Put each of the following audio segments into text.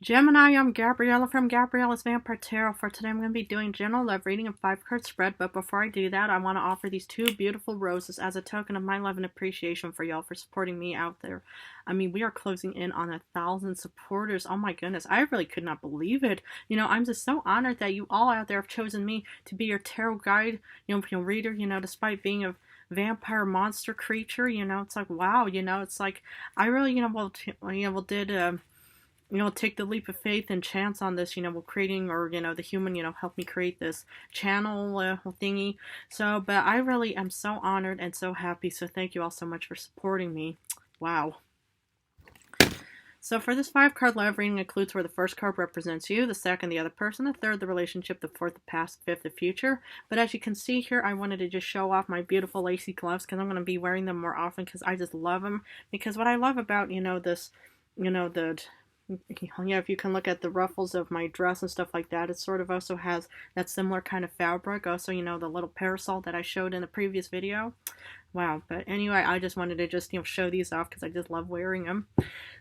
Gemini, I'm Gabriella from Gabriella's Vampire Tarot. For today, I'm going to be doing general love reading and 5 card spread. But before I do that, I want to offer these two beautiful roses as a token of my love and appreciation for y'all for supporting me out there. I mean, we are closing in on 1,000 supporters. Oh my goodness, I really could not believe it. I'm just so honored that you all out there have chosen me to be your tarot guide, reader. Despite being a vampire monster creature, it's like wow. It's like I really, did. Take the leap of faith and chance on this, creating, or, the human, helped me create this channel thingy. So, but I really am so honored and so happy. So thank you all so much for supporting me. Wow. So for this 5 card love reading includes where the first card represents you, the second the other person, the third the relationship, the fourth the past, fifth the future. But as you can see here, I wanted to just show off my beautiful lacy gloves because I'm going to be wearing them more often because I just love them. Because what I love about, this, if you can look at the ruffles of my dress and stuff like that, it sort of also has that similar kind of fabric. Also, the little parasol that I showed in the previous video. Wow. But anyway, I just wanted to just, show these off because I just love wearing them.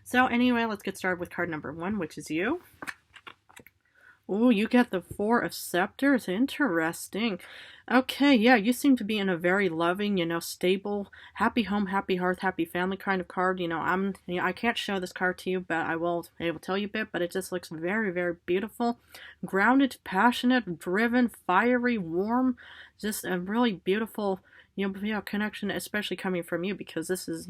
So anyway, let's get started with card number 1, which is you. Ooh, you get the 4 of Scepters. Interesting. Okay, yeah, you seem to be in a very loving, stable, happy home, happy hearth, happy family kind of card. I can't show this card to you, but I will tell you a bit, but it just looks very, very beautiful. Grounded, passionate, driven, fiery, warm, just a really beautiful, connection, especially coming from you because this is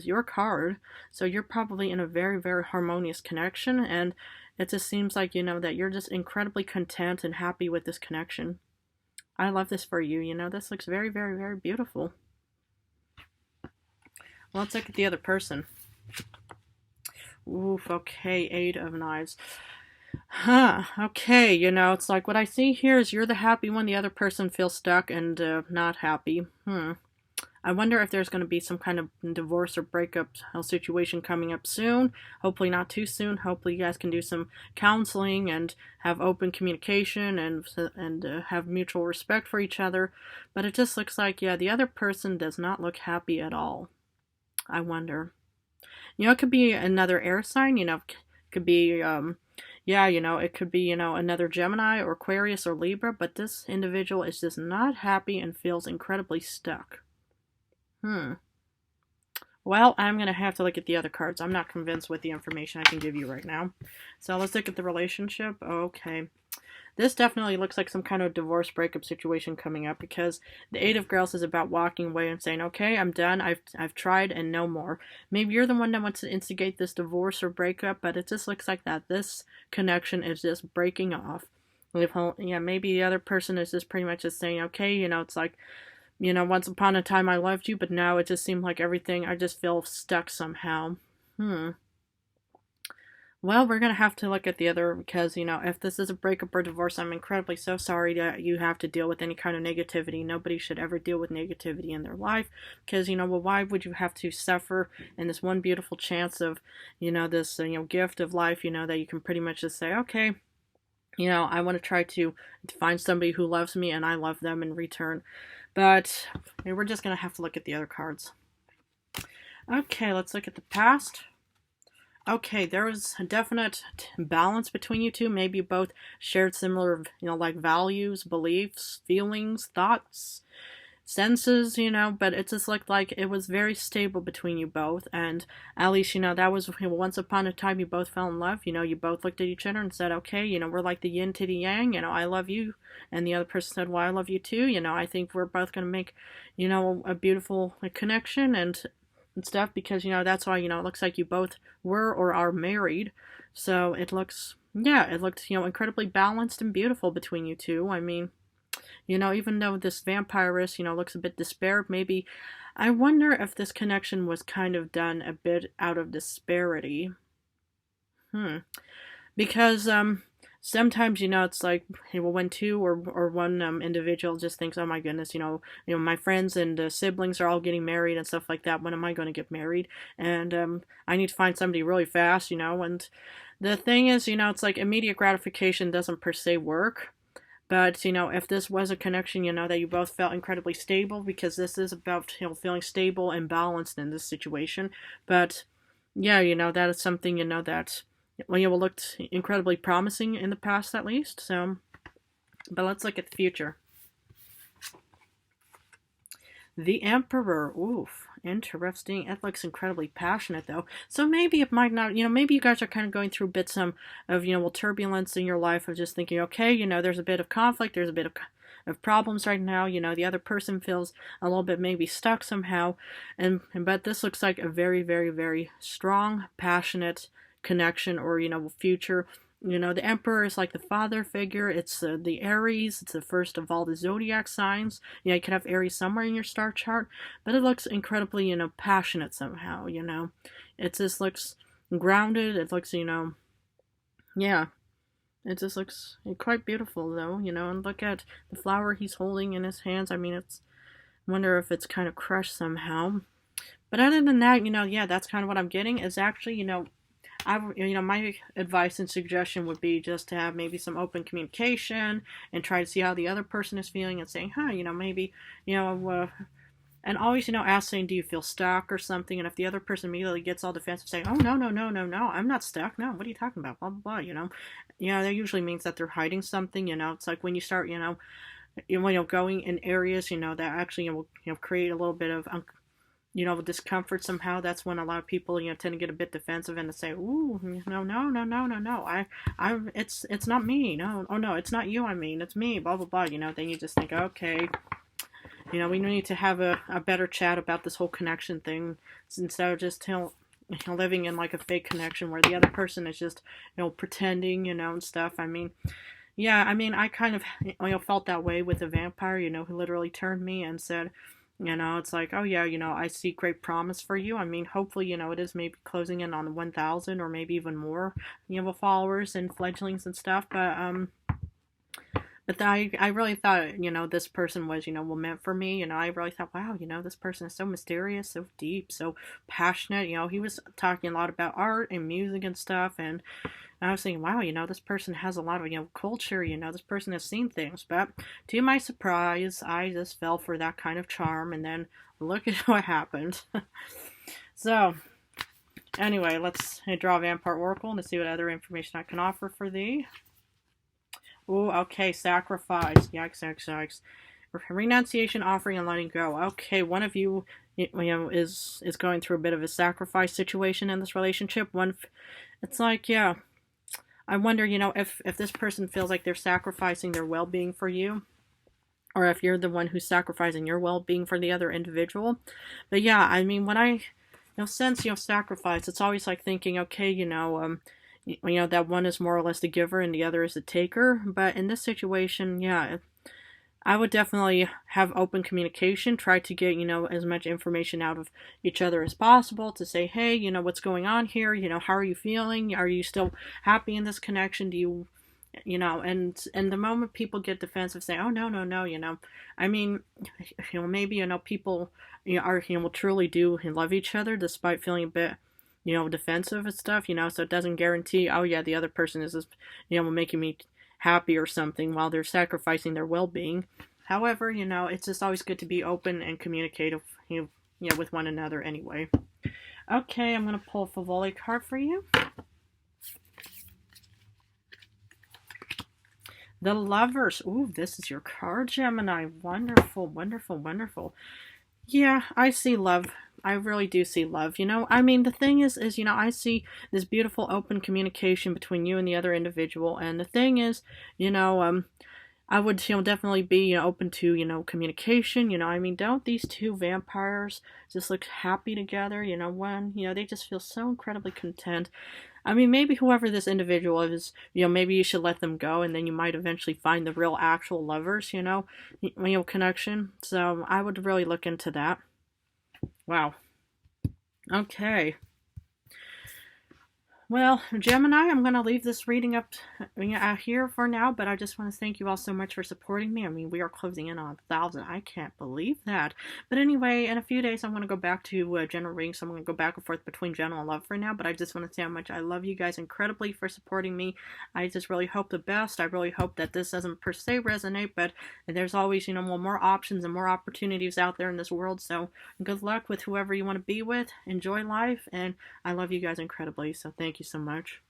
your card. So you're probably in a very, very harmonious connection, and it just seems like, that you're just incredibly content and happy with this connection. I love this for you. This looks very, very, very beautiful. Well, let's look at the other person. Oof, okay, 8 of Knives. Huh, okay, it's like what I see here is you're the happy one, the other person feels stuck and not happy. I wonder if there's going to be some kind of divorce or breakup situation coming up soon. Hopefully not too soon. Hopefully you guys can do some counseling and have open communication and have mutual respect for each other. But it just looks like, yeah, the other person does not look happy at all. I wonder. It could be another air sign, it could be, it could be, another Gemini or Aquarius or Libra, but this individual is just not happy and feels incredibly stuck. Well, I'm going to have to look at the other cards. I'm not convinced with the information I can give you right now. So let's look at the relationship. Okay. This definitely looks like some kind of divorce breakup situation coming up because the 8 of Grails is about walking away and saying, okay, I'm done. I've tried and no more. Maybe you're the one that wants to instigate this divorce or breakup, but it just looks like that this connection is just breaking off. Maybe the other person is just pretty much just saying, okay, it's like, once upon a time I loved you, but now it just seemed like everything, I just feel stuck somehow. Well, we're going to have to look at the other, because, if this is a breakup or divorce, I'm incredibly so sorry that you have to deal with any kind of negativity. Nobody should ever deal with negativity in their life, because, why would you have to suffer in this one beautiful chance of, this, gift of life, that you can pretty much just say, okay, I want to try to find somebody who loves me and I love them in return. But we're just going to have to look at the other cards. Okay, let's look at the past. Okay, there was a definite balance between you two. Maybe you both shared similar, like values, beliefs, feelings, thoughts, senses, but it just looked like it was very stable between you both. And at least, that was once upon a time you both fell in love. You both looked at each other and said, okay, we're like the yin to the yang, I love you. And the other person said, well, I love you too. I think we're both going to make, a beautiful connection and stuff because, that's why, it looks like you both were or are married. So it looks, it looked, incredibly balanced and beautiful between you two. I mean, even though this vampiress, looks a bit despaired, maybe I wonder if this connection was kind of done a bit out of disparity. Because, sometimes, it's like, when two or one individual just thinks, oh my goodness, my friends and siblings are all getting married and stuff like that. When am I going to get married? And I need to find somebody really fast, and the thing is, it's like immediate gratification doesn't per se work. But, if this was a connection, that you both felt incredibly stable, because this is about, feeling stable and balanced in this situation. But, yeah, that is something, that, well, you looked incredibly promising in the past, at least. So, but let's look at the future. The Emperor. Oof. Interesting. It looks incredibly passionate, though. So maybe it might not, maybe you guys are kind of going through bits of, well, turbulence in your life of just thinking, okay, there's a bit of conflict, there's a bit of problems right now. The other person feels a little bit maybe stuck somehow. But this looks like a very, very, very strong, passionate connection or, future. The Emperor is like the father figure. It's the Aries. It's the first of all the zodiac signs. You could have Aries somewhere in your star chart, but it looks incredibly, passionate somehow, It just looks grounded. It looks, yeah. It just looks quite beautiful, though, and look at the flower he's holding in his hands. I mean, I wonder if it's kind of crushed somehow. But other than that, yeah, that's kind of what I'm getting. Is actually, my advice and suggestion would be just to have maybe some open communication and try to see how the other person is feeling and saying, maybe, and always, ask saying, do you feel stuck or something? And if the other person immediately gets all defensive saying, oh, no, no, no, no, no, I'm not stuck. No, what are you talking about? Blah, blah, blah, that usually means that they're hiding something, It's like when you start, going in areas, that actually will, create a little bit of discomfort somehow. That's when a lot of people, tend to get a bit defensive and to say, ooh, no, no, no, no, no, no, it's not me. No, oh no, it's not you. I mean, it's me, blah, blah, blah, then you just think, okay, we need to have a better chat about this whole connection thing instead of just, living in like a fake connection where the other person is just, pretending, and stuff. I mean, yeah, I mean, I kind of, felt that way with a vampire, who literally turned me and said, it's like, oh yeah, I see great promise for you. I mean, hopefully, it is maybe closing in on 1,000 or maybe even more, followers and fledglings and stuff. But I really thought, this person was, well, meant for me. I really thought, wow, this person is so mysterious, so deep, so passionate. He was talking a lot about art and music and stuff. And I was thinking, wow, this person has a lot of, culture, this person has seen things. But to my surprise, I just fell for that kind of charm. And then look at what happened. So, anyway, let's draw a Vampire Oracle to see what other information I can offer for thee. Oh, okay, sacrifice. Yikes, yikes, yikes. Renunciation, offering, and letting go. Okay, one of you, is going through a bit of a sacrifice situation in this relationship. It's like, yeah, I wonder, if this person feels like they're sacrificing their well-being for you, or if you're the one who's sacrificing your well-being for the other individual. But yeah, I mean, when I, sense, sacrifice, it's always like thinking, okay, that one is more or less the giver and the other is the taker. But in this situation, yeah, I would definitely have open communication, try to get, as much information out of each other as possible to say, hey, what's going on here? How are you feeling? Are you still happy in this connection? Do you, and the moment people get defensive, say, oh, no, no, no, I mean, maybe, people, are, will truly do and love each other despite feeling a bit, defensive and stuff, so it doesn't guarantee, oh yeah, the other person is just, making me happy or something while they're sacrificing their well-being. However, it's just always good to be open and communicative, with one another anyway. Okay, I'm going to pull a Favoli card for you. The Lovers. Ooh, this is your card, Gemini. Wonderful, wonderful, wonderful. Yeah, I see love. I really do see love, I mean, the thing is, I see this beautiful open communication between you and the other individual. And the thing is, I would, definitely be, open to, communication. I mean, don't these two vampires just look happy together? When, they just feel so incredibly content. I mean, maybe whoever this individual is, maybe you should let them go, and then you might eventually find the real actual lovers, connection. So I would really look into that. Wow. Okay. Well, Gemini, I'm going to leave this reading up here for now, but I just want to thank you all so much for supporting me. I mean, we are closing in on 1,000. I can't believe that. But anyway, in a few days, I'm going to go back to general readings, so I'm going to go back and forth between general and love for now, but I just want to say how much I love you guys incredibly for supporting me. I just really hope the best. I really hope that this doesn't per se resonate, but there's always, more options and more opportunities out there in this world, so good luck with whoever you want to be with. Enjoy life, and I love you guys incredibly, so thank you so much.